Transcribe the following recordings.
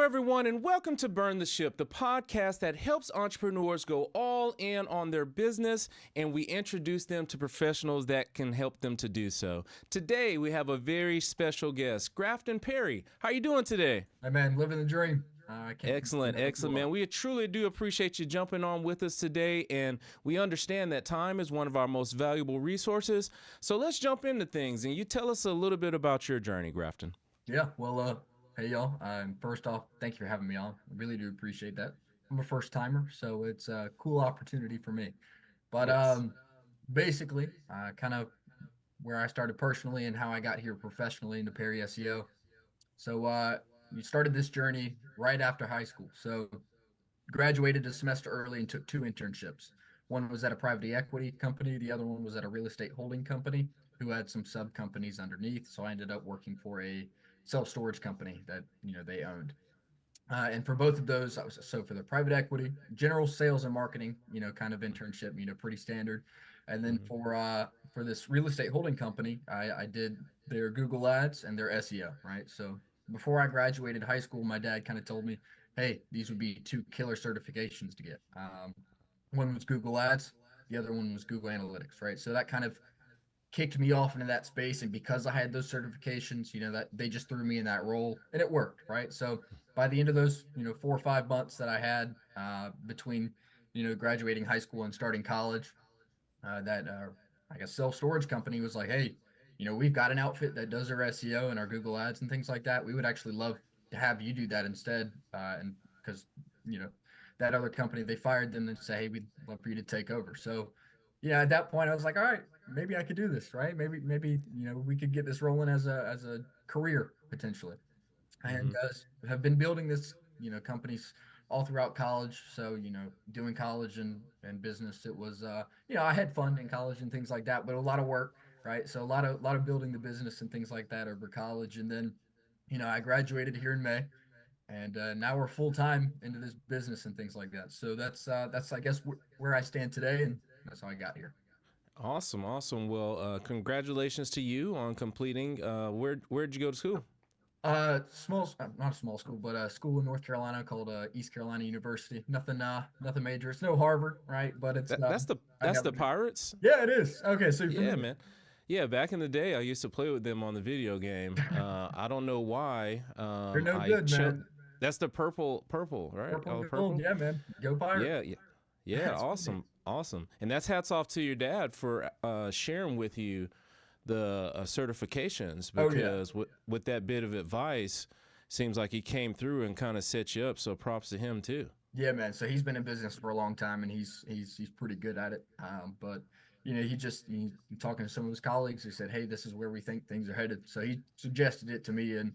everyone, and welcome to Burn the Ship, the podcast that helps entrepreneurs go all in on their business, and we introduce them to professionals that can help them to do so. Today, we have a very special guest, Grafton Perry. How are you doing today? Hey man, living the dream. I can't Excellent, excellent, man. We truly do appreciate you jumping on with us today, and we understand that time is one of our most valuable resources. So let's jump into things, and you tell us a little bit about your journey, Grafton. Hey y'all. First off, thank you for having me on. I really do appreciate that. I'm a first timer, so it's a cool opportunity for me. But Yes. basically, kind of where I started personally and how I got here professionally into Perry SEO. So we started this journey right after high school. So graduated a semester early and took two internships. One was at a private equity company. The other one was at a real estate holding company who had some sub companies underneath. So I ended up working for a self storage company that they owned. And for both of those, I was so for the private equity, general sales and marketing, kind of internship, pretty standard. And then Mhm. for this real estate holding company, I did their Google Ads and their SEO, right? So before I graduated high school, my dad kind of told me, hey, these would be two killer certifications to get. One was Google Ads, the other one was Google Analytics, right? So that kind of kicked me off into that space. And because I had those certifications, that they just threw me in that role and it worked, right? So by the end of those, 4 or 5 months that I had between, graduating high school and starting college, that I guess self storage company was like, hey, we've got an outfit that does our SEO and our Google ads and things like that. We would actually love to have you do that instead. And because, you know, that other company, they fired them and say, hey, we'd love for you to take over. So, yeah, at that point I was like, all right, maybe I could do this, right? Maybe, we could get this rolling as a career potentially. And Mhm. have been building this, companies all throughout college. So, doing college and business, it was, I had fun in college and things like that, but a lot of work, right? So a lot of building the business and things like that over college. And then, I graduated here in May, and now we're full time into this business and things like that. So that's I guess where I stand today, and that's how I got here. Awesome, awesome. Well, congratulations to you on completing. Where'd you go to school? Not a small school, but a school in North Carolina called East Carolina University. Nothing major. It's no Harvard, right? But it's That, that's the I that's never the did. Pirates. Yeah, it is. Okay, so you're Yeah, familiar. man. Yeah, back in the day, I used to play with them on the video game. I don't know why. They're no I good, chose. man. That's the purple, right? Purple Oh, and gold. purple. Yeah, man. Go Pirates. Yeah, yeah, yeah. That's funny. Awesome, awesome. And that's hats off to your dad for sharing with you the certifications Oh yeah. because with that bit of advice, seems like he came through and kind of set you up. So props to him too. Yeah, man. So he's been in business for a long time, and he's pretty good at it. But he talking to some of his colleagues. He said, "Hey, this is where we think things are headed." So he suggested it to me, and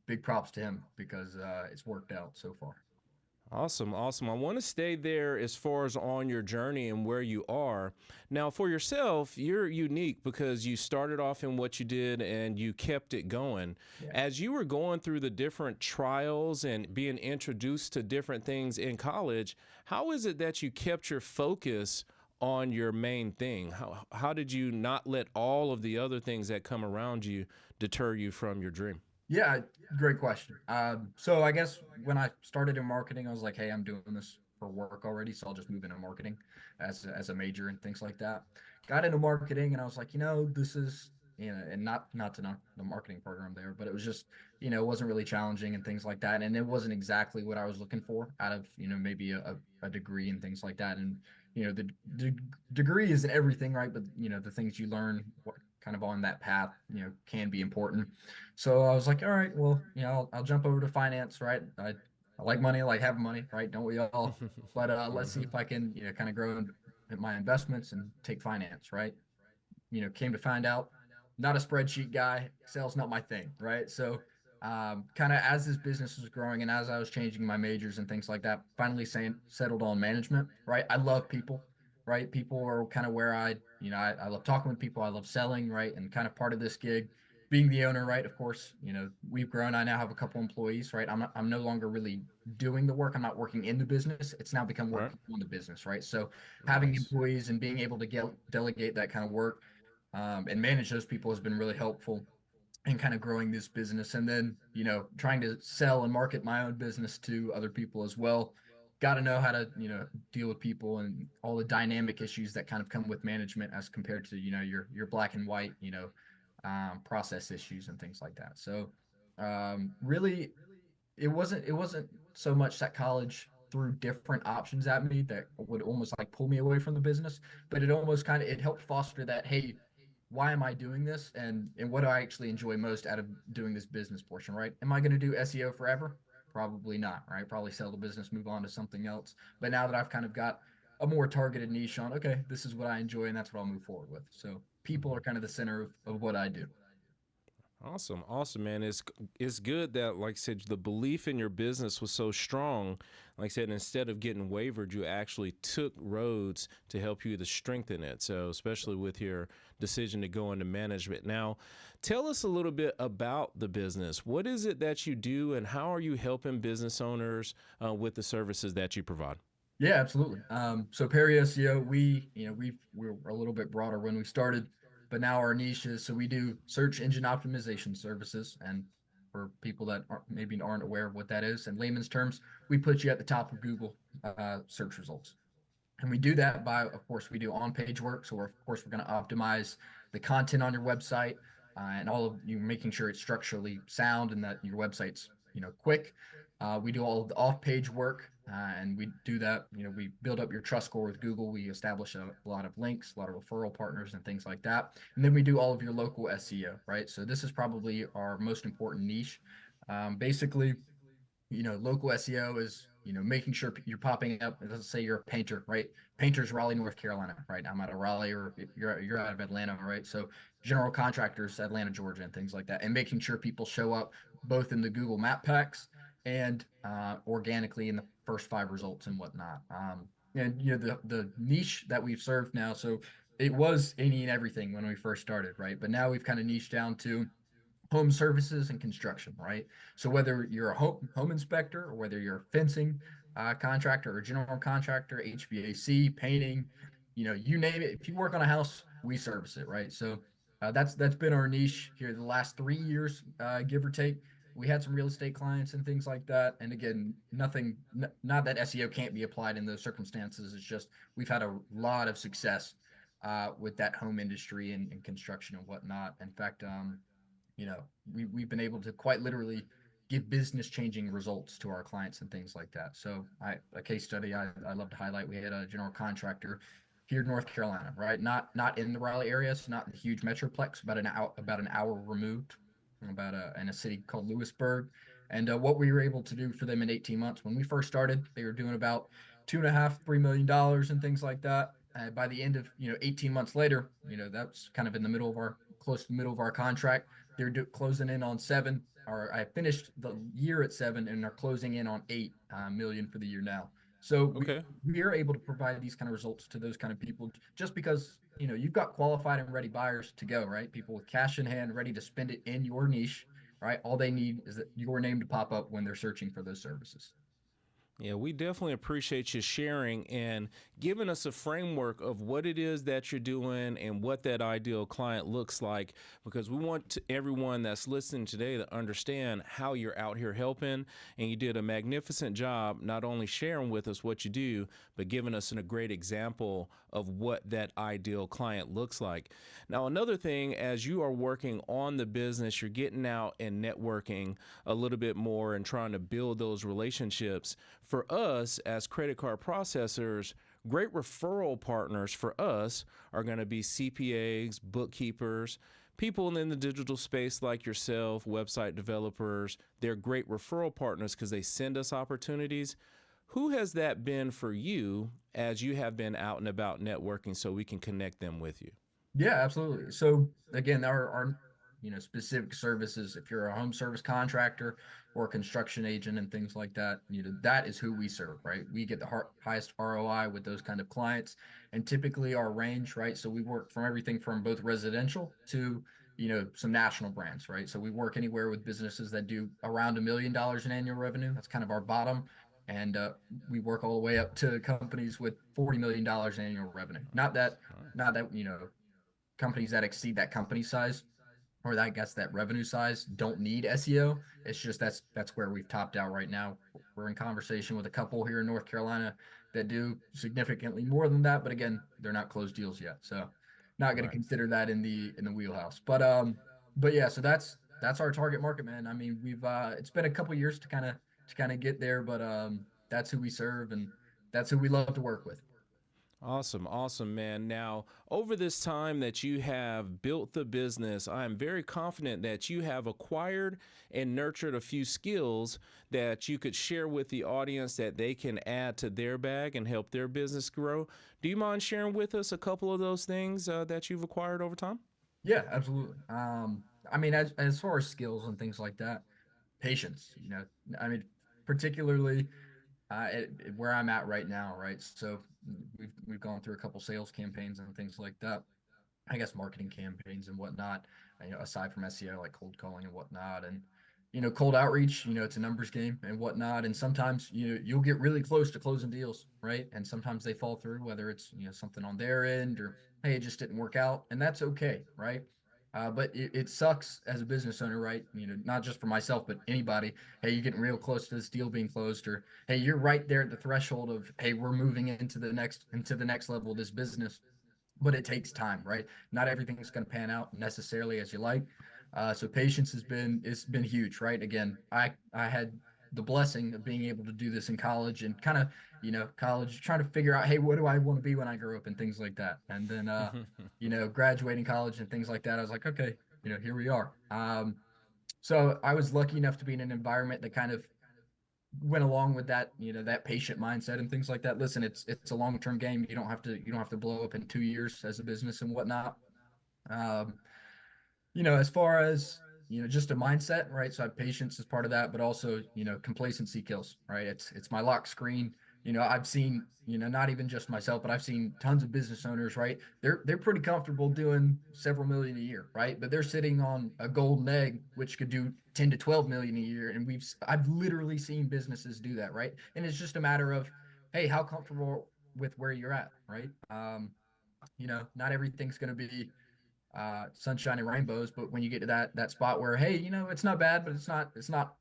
big props to him because it's worked out so far. Awesome, awesome. I want to stay there as far as on your journey and where you are. Now, for yourself, you're unique because you started off in what you did and you kept it going. Yeah. As you were going through the different trials and being introduced to different things in college, how is it that you kept your focus on your main thing? How did you not let all of the other things that come around you deter you from your dream? Yeah, great question. So I guess when I started in marketing, I was like, hey, I'm doing this for work already, so I'll just move into marketing as a major and things like that. Got into marketing, and I was like, this is, and not to knock the marketing program there, but it was just, it wasn't really challenging and things like that, and it wasn't exactly what I was looking for out of, maybe a degree and things like that, and the degree isn't everything, right? But the things you learn, what kind of on that path, can be important. So I was like, all right, well, I'll jump over to finance, right? I like money, I like having money, right? Don't we all? But let's see Hmm. if I can, kind of grow in my investments and take finance, right? Came to find out, not a spreadsheet guy. Excel's not my thing, right? So, kind of as this business was growing and as I was changing my majors and things like that, finally saying settled on management, right? I love people, right? People are kind of where I love talking with people. I love selling, right? And kind of part of this gig, being the owner, right? Of course, we've grown. I now have a couple employees, right? I'm no longer really doing the work. I'm not working in the business. It's now become Right. working on the business, right? So having Nice. employees and being able to delegate that kind of work and manage those people has been really helpful. and kind of growing this business, and then trying to sell and market my own business to other people as well. Got to know how to deal with people and all the dynamic issues that kind of come with management as compared to your black and white process issues and things like that. So really, it wasn't so much that college threw different options at me that would almost like pull me away from the business, but it almost kind of it helped foster that, hey, why am I doing this, and what do I actually enjoy most out of doing this business portion, right? Am I going to do SEO forever? Probably not, right? Probably sell the business, move on to something else. But now that I've kind of got a more targeted niche on, okay, this is what I enjoy and that's what I'll move forward with. So people are kind of the center of what I do. Awesome, awesome, man. It's good that, like I said, the belief in your business was so strong. Like I said, instead of getting wavered, you actually took roads to help you to strengthen it. So, especially with your decision to go into management. Now, tell us a little bit about the business. What is it that you do, and how are you helping business owners with the services that you provide? Yeah, absolutely. So Perry SEO, we're a little bit broader when we started, but now our niche is so we do search engine optimization services. And for people that maybe aren't aware of what that is, in layman's terms, we put you at the top of Google search results. And we do that by, of course, we do on-page work. So of course, we're going to optimize the content on your website and all of you making sure it's structurally sound and that your website's, quick. We do all of the off-page work, and we do that. We build up your trust score with Google. We establish a lot of links, a lot of referral partners, and things like that. And then we do all of your local SEO, right? So this is probably our most important niche. Basically, local SEO is, making sure you're popping up. Let's say you're a painter, right? Painters, Raleigh, North Carolina, right? I'm out of Raleigh, or you're out of Atlanta, right? So general contractors, Atlanta, Georgia, and things like that, and making sure people show up both in the Google Map packs and organically in the first five results and whatnot. And the niche that we've served now, so it was any and everything when we first started, right? But now we've kind of niched down to home services and construction, right? So whether you're a home inspector, or whether you're a fencing contractor or general contractor, HVAC, painting, you name it. If you work on a house, we service it, right? So that's been our niche here the last 3 years, give or take. We had some real estate clients and things like that. And again, not that SEO can't be applied in those circumstances. It's just we've had a lot of success with that home industry and construction and whatnot. In fact, you know, we've been able to quite literally give business changing results to our clients and things like that. So a case study I love to highlight. We had a general contractor here in North Carolina, right? Not in the Raleigh area, it's not the huge metroplex, about an hour removed, in a city called Lewisburg. And what we were able to do for them in 18 months. When we first started, they were doing about $2.5–3 million and things like that. By the end of 18 months later, that's kind of in the middle of our close to the middle of our contract. They're closing in on seven, or I finished the year at seven, and they're closing in on 8 million for the year now. So Okay. we are able to provide these kind of results to those kind of people just because you've got qualified and ready buyers to go, right? People with cash in hand, ready to spend it in your niche, right? All they need is that your name to pop up when they're searching for those services. Yeah, we definitely appreciate you sharing and giving us a framework of what it is that you're doing and what that ideal client looks like, because we want everyone that's listening today to understand how you're out here helping. And you did a magnificent job not only sharing with us what you do, but giving us a great example of what that ideal client looks like. Now, another thing, as you are working on the business, you're getting out and networking a little bit more and trying to build those relationships. For us as credit card processors, great referral partners for us are going to be CPAs, bookkeepers, people in the digital space like yourself, website developers. They're great referral partners because they send us opportunities. Who has that been for you as you have been out and about networking so we can connect them with you? Yeah, absolutely. So again, our specific services, if you're a home service contractor or a construction agent and things like that, that is who we serve, right? We get the highest ROI with those kind of clients, and typically our range, right? So we work from everything from both residential to some national brands, right? So we work anywhere with businesses that do around $1 million in annual revenue. That's kind of our bottom. And we work all the way up to companies with $40 million in annual revenue. Not that companies that exceed that company size. or that, I guess, that revenue size don't need SEO. It's just that's where we've topped out right now. We're in conversation with a couple here in North Carolina that do significantly more than that, but again, they're not closed deals yet. So not going to Right. consider that in the wheelhouse. But yeah, so that's our target market, man. I mean, we've it's been a couple years to kind of get there, but that's who we serve and that's who we love to work with. Awesome, awesome, man. Now, over this time that you have built the business, I am very confident that you have acquired and nurtured a few skills that you could share with the audience that they can add to their bag and help their business grow. Do you mind sharing with us a couple of those things that you've acquired over time? Yeah, absolutely. I mean, as far as skills and things like that, patience. I mean, particularly where I'm at right now, right? So we've gone through a couple sales campaigns and things like that. I guess marketing campaigns and whatnot, aside from SEO, like cold calling and whatnot. And, cold outreach, it's a numbers game and whatnot. And sometimes, you'll get really close to closing deals, right? And sometimes they fall through, whether it's, something on their end or, hey, it just didn't work out. And that's okay, right? But it sucks as a business owner, right? Not just for myself, but anybody. Hey, you're getting real close to this deal being closed, or hey, you're right there at the threshold of, hey, we're moving into the next level of this business, but it takes time, right? Not everything's going to pan out necessarily as you like. So patience it's been huge, right? Again, I had the blessing of being able to do this in college and kind of, college trying to figure out, hey, what do I want to be when I grow up and things like that. And then, graduating college and things like that, I was like, okay, here we are. So I was lucky enough to be in an environment that kind of went along with that, that patient mindset and things like that. Listen, it's a long-term game. You don't have to blow up in 2 years as a business and whatnot. Um, as far as, just a mindset, right? So I have patience as part of that, but also, complacency kills, right? It's my lock screen. I've seen, not even just myself, but I've seen tons of business owners, right? They're pretty comfortable doing several million a year, right? But they're sitting on a golden egg, which could do 10 to 12 million a year. And I've literally seen businesses do that, right? And it's just a matter of, hey, how comfortable with where you're at, right? Not everything's going to be sunshine and rainbows, but when you get to that spot where, hey, it's not bad, but it's not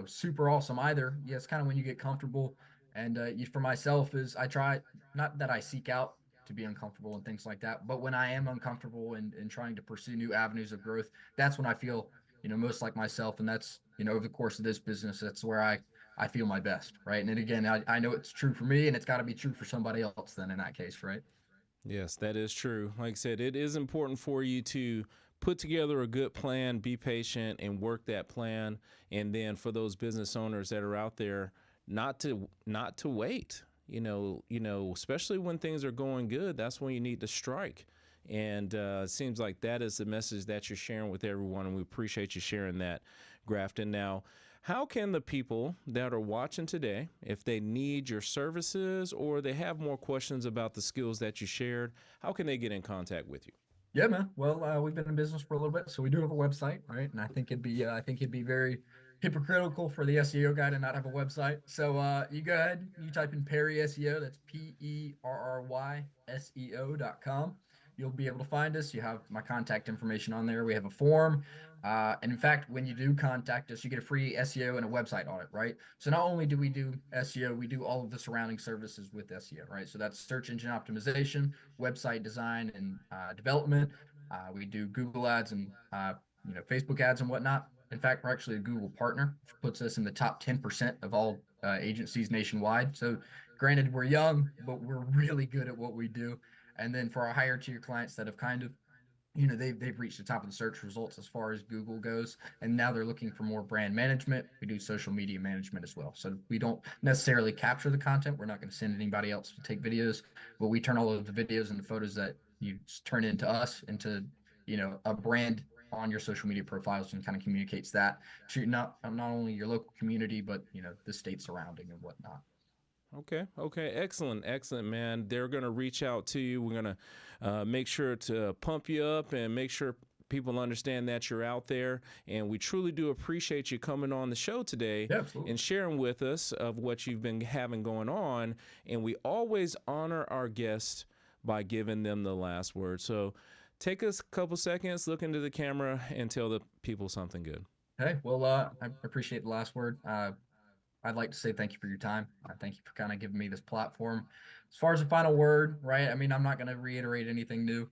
super awesome either. Yeah, it's kind of when you get comfortable. And for myself, is I try, not that I seek out to be uncomfortable and things like that, but when I am uncomfortable and trying to pursue new avenues of growth, that's when I feel most like myself. And that's, over the course of this business, that's where I feel my best, right? And then again, I know it's true for me, and it's got to be true for somebody else then in that case, right? Yes, that is true. Like I said, it is important for you to put together a good plan, be patient, and work that plan. And then for those business owners that are out there, not to wait. Especially when things are going good, that's when you need to strike. And it seems like that is the message that you're sharing with everyone, and we appreciate you sharing that, Grafton. Now, how can the people that are watching today, if they need your services or they have more questions about the skills that you shared, how can they get in contact with you? Yeah, man. Well, we've been in business for a little bit, so we do have a website, right? And I think it'd be very hypocritical for the SEO guy to not have a website. So you go ahead, you type in Perry SEO. That's PERRYSEO.com. You'll be able to find us. You have my contact information on there. We have a form. And in fact, when you do contact us, you get a free SEO and a website audit, right? So not only do we do SEO, we do all of the surrounding services with SEO, right? So that's search engine optimization, website design and development. We do Google ads and Facebook ads and whatnot. In fact, we're actually a Google partner, which puts us in the top 10% of all agencies nationwide. So, granted, we're young, but we're really good at what we do. And then for our higher tier clients that have kind of they've reached the top of the search results as far as Google goes, and now they're looking for more brand management. We do social media management as well, so we don't necessarily capture the content. We're not going to send anybody else to take videos, but we turn all of the videos and the photos that you turn into us into a brand on your social media profiles, and kind of communicates that to not only your local community, but the state surrounding and whatnot. Okay. Okay. Excellent. Excellent, man. They're going to reach out to you. We're going to make sure to pump you up and make sure people understand that you're out there. And we truly do appreciate you coming on the show today Yeah, absolutely. and sharing with us of what you've been having going on. And we always honor our guests by giving them the last word. So Take us a couple seconds, look into the camera, and tell the people something good. Hey, well, I appreciate the last word. I'd like to say thank you for your time. Thank you for kind of giving me this platform. As far as the final word, right? I mean, I'm not going to reiterate anything new.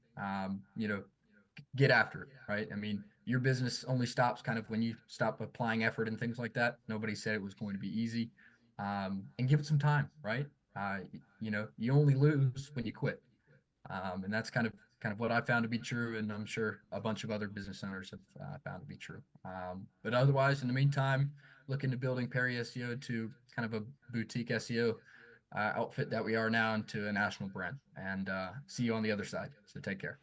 Get after it, right? I mean, your business only stops kind of when you stop applying effort and things like that. Nobody said it was going to be easy. And give it some time, right? You only lose when you quit. And that's kind of what I found to be true, and I'm sure a bunch of other business owners have found to be true. But otherwise, in the meantime, looking to building Perry SEO to kind of a boutique SEO outfit that we are now into a national brand. And see you on the other side. So take care.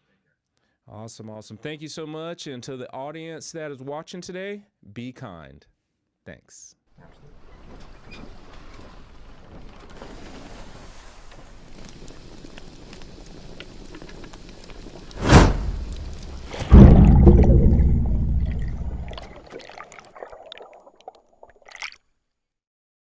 Awesome, awesome. Thank you so much. And to the audience that is watching today, be kind. Thanks. Absolutely.